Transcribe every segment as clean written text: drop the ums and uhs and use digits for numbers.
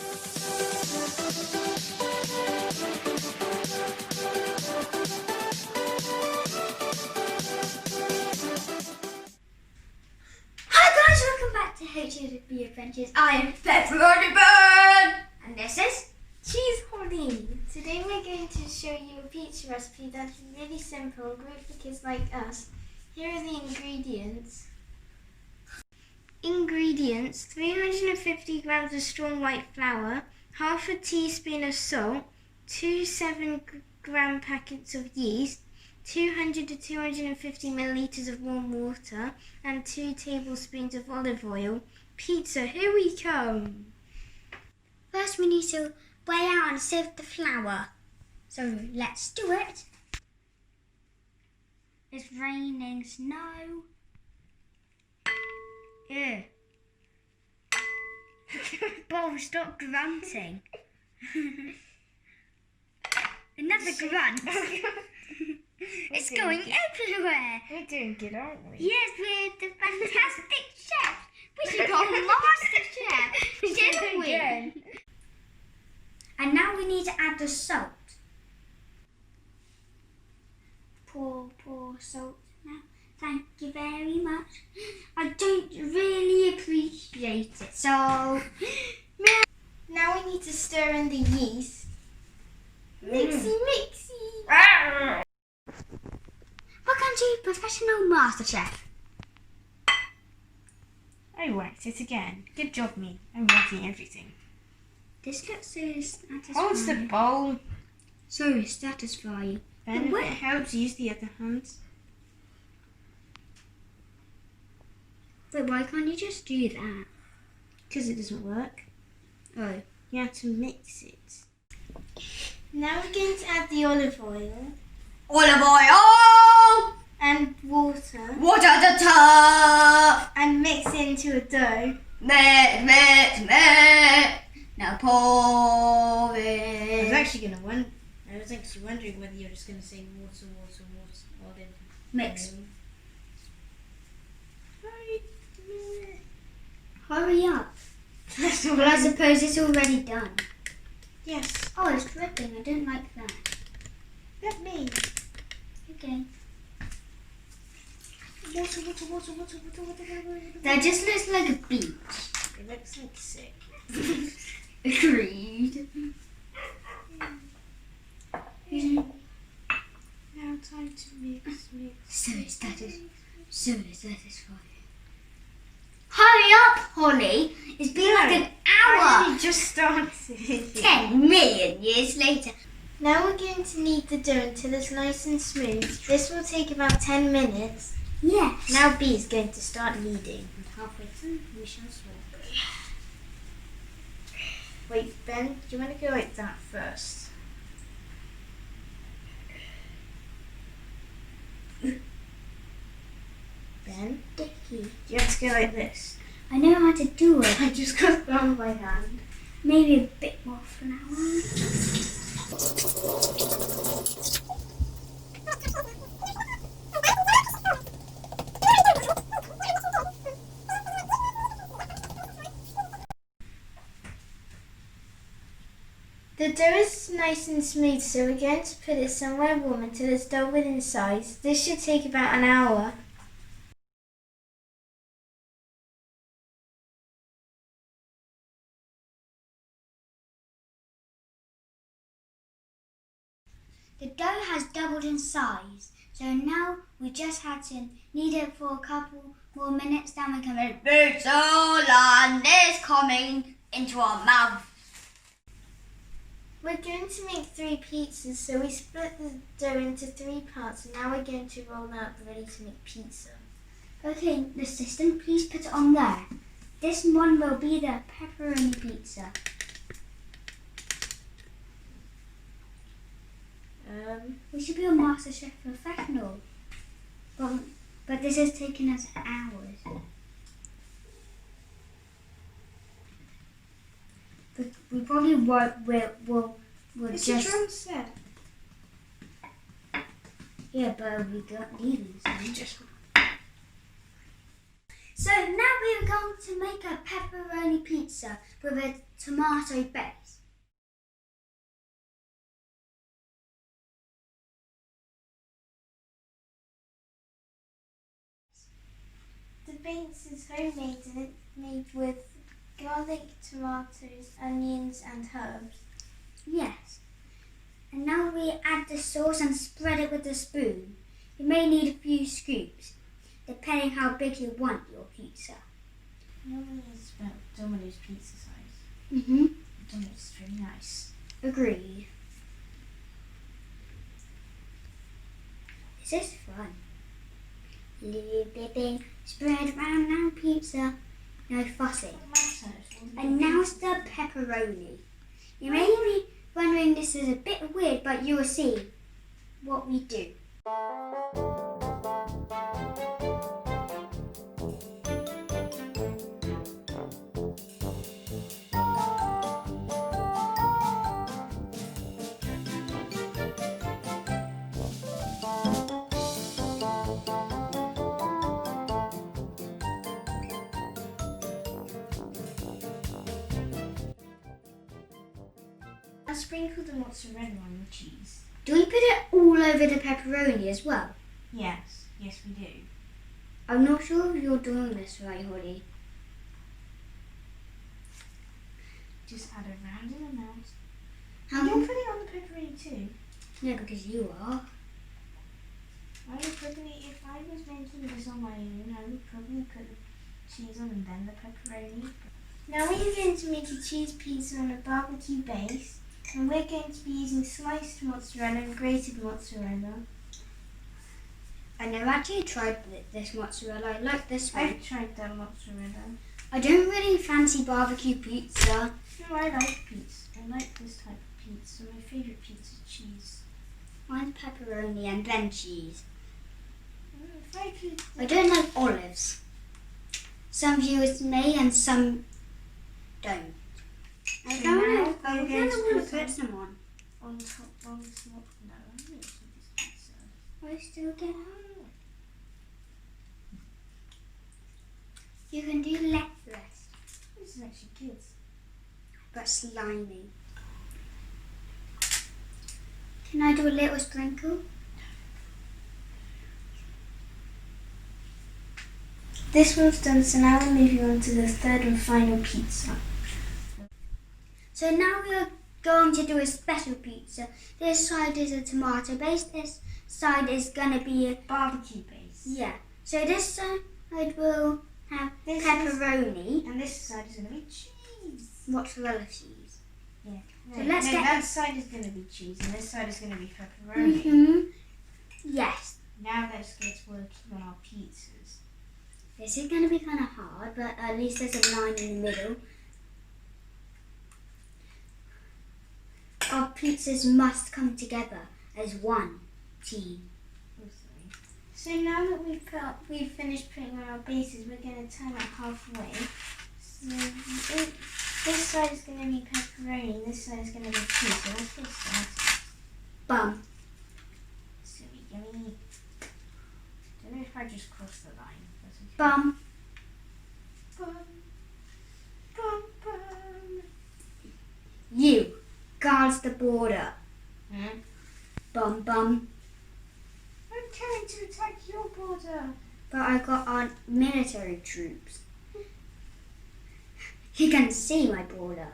Hi guys, welcome back to HGB Adventures. I am Pepperoni Bird, and this is Cheese Holly. Today we're going to show you a pizza recipe that's really simple, great for kids like us. Here are the ingredients. 350 grams of strong white flour, half a teaspoon of salt, 2 7-gram packets of yeast, 200 to 250 milliliters of warm water, and 2 tablespoons of olive oil. Pizza, here we come. first we need to weigh out and sieve the flour. So let's do it. It's raining snow. Yeah. Bo, stop grunting. Another grunt. It's going everywhere. We're doing good, aren't we? Yes, we're the fantastic chefs. We should go Master Chef, shouldn't we? Again. And now we need to add the salt. Pour salt now. Thank you very much. I don't really appreciate it, so... Now we need to stir in the yeast. Mixy. Welcome to Professional Master Chef. I whacked it again. Good job, me. I'm whacking everything. This looks so satisfying. Holds the bowl. So satisfying. Then if What? it helps, use the other hand. But why can't you just do that? Because it doesn't work. Oh. You have to mix it. Now we're going to add the olive oil. Olive oil! And water. Water the top! And mix into a dough. Mix. Now pour I it. was actually wondering whether you were just going to say water, or then Mix. Right. Hurry up. That's all Well, I suppose it's already done. Yes. Oh, it's dripping. I don't like that. Let me. Okay. Water. That just looks like a beach. It looks like sick. Agreed. Now time to mix. So satisfying. Hurry up, Holly. It's been like an I hour. only just started. 10 million years later. Now we're going to knead the dough until it's nice and smooth. This will take about 10 minutes. Yes. Now B is going to start kneading. And halfway through, we shall swap. Wait, Ben, do you want to go like that first? Ben, Dicky. you have to go like this. I know how to do it. I just got it on my hand. Maybe a bit more for now. The dough is nice and smooth, so we're going to put it somewhere warm until it's doubled in size. This should take about an hour. The dough has doubled in size, so now we just had to knead it for a couple more minutes. Then we can make pizza land is coming into our mouth. We're going to make 3 pizzas, so we split the dough into 3 parts, and now we're going to roll out ready to make pizza. Okay, the assistant, please put it on there. This one will be the pepperoni pizza. We should be a MasterChef professional. But this has taken us hours. But we probably will It's just... a drum set. Yeah, but we got leaving, so... So now we are going to make a pepperoni pizza with a tomato base. The base is homemade and it's made with garlic, tomatoes, onions and herbs. Yes. And now we add the sauce and spread it with a spoon. You may need a few scoops, depending how big you want your pizza. Normally it's about Domino's pizza size. Domino's is very nice. Agreed. This is fun. Little blipping, spread around now pizza. No fussing. And now's the pepperoni. You may be wondering this is a bit weird, but you will see what we do. I sprinkle the mozzarella on the cheese. Do we put it all over the pepperoni as well? Yes we do. I'm not sure if you're doing this right, Holly. Just add a random amount. How You'll put it on the pepperoni too. No, because you are. I would probably, if I was making this on my own, I would probably put the cheese on and then the pepperoni. Now we're going to make a cheese pizza on a barbecue base, and we're going to be using sliced mozzarella and grated mozzarella. I never actually tried this mozzarella. I like this one. I've tried that mozzarella. I don't really fancy barbecue pizza. No, I like pizza. I like this type of pizza. My favourite pizza is cheese. Mine's pepperoni and then cheese. If I could, I don't like olives. Some viewers may and some don't. I So don't now know. we're I'm going going to to put put some on. on top of this no, I'm going to eat this pizza. I still get You can do leftless, This is actually good. but slimy. Can I do a little sprinkle? This one's done, so now we're moving on to the third and final pizza. So now we are going to do a special pizza. This side is a tomato base. This side is going to be a Barbecue base. yeah. So this side will have pepperoni, And this side is going to be cheese. mozzarella cheese. Yeah. So let's get that side is going to be cheese, and this side is going to be pepperoni. Yes. Now let's get working on our pizzas. This is going to be kind of hard, but at least there's a line in the middle. Our pizzas must come together as one team. So now that we've finished putting on our bases, we're going to turn it halfway. So this side is going to be pepperoni, this side is going to be cheese. So let's get started. Bum. So yummy. Don't know if I just crossed the line. But okay. Bum. Bum. Bum, bum. You guards the border. Hmm? Bum bum. I'm coming to attack your border. But I got on military troops. You can see my border.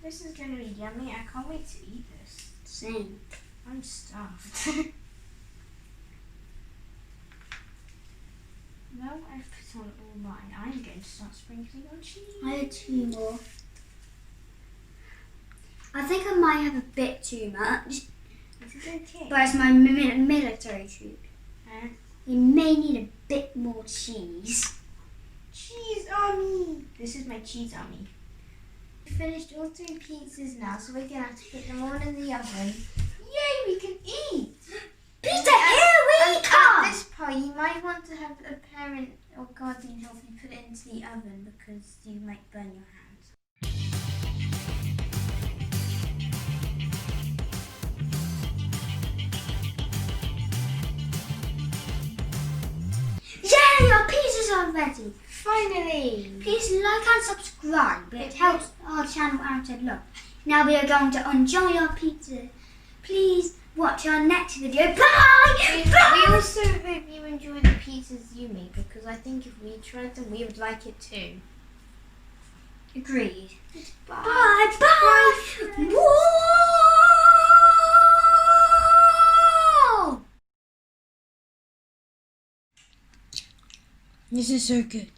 This is going to be yummy. I can't wait to eat this. Same. I'm stuffed. Now I've put on all mine, I'm going to start sprinkling on cheese. I had 2 more. I think I might have a bit too much, This is okay. but it's my military troop. Huh? You may need a bit more cheese. Cheese army! This is my cheese army. We finished all 3 pizzas now, so we're going to have to put them all in the oven. Yay, we can eat! Pizza, here we come! At this part, you might want to have a parent or guardian help you put it into the oven because you might burn your hands. Yay, our pizzas are ready. Finally! Please like and subscribe. It helps our channel out a lot. Now we are going to enjoy our pizza. Please watch our next video. Bye! We also hope you enjoy the pizzas you make, because I think if we tried them, we would like it too. Agreed. Bye. Bye. Bye. Whoa! This is so good.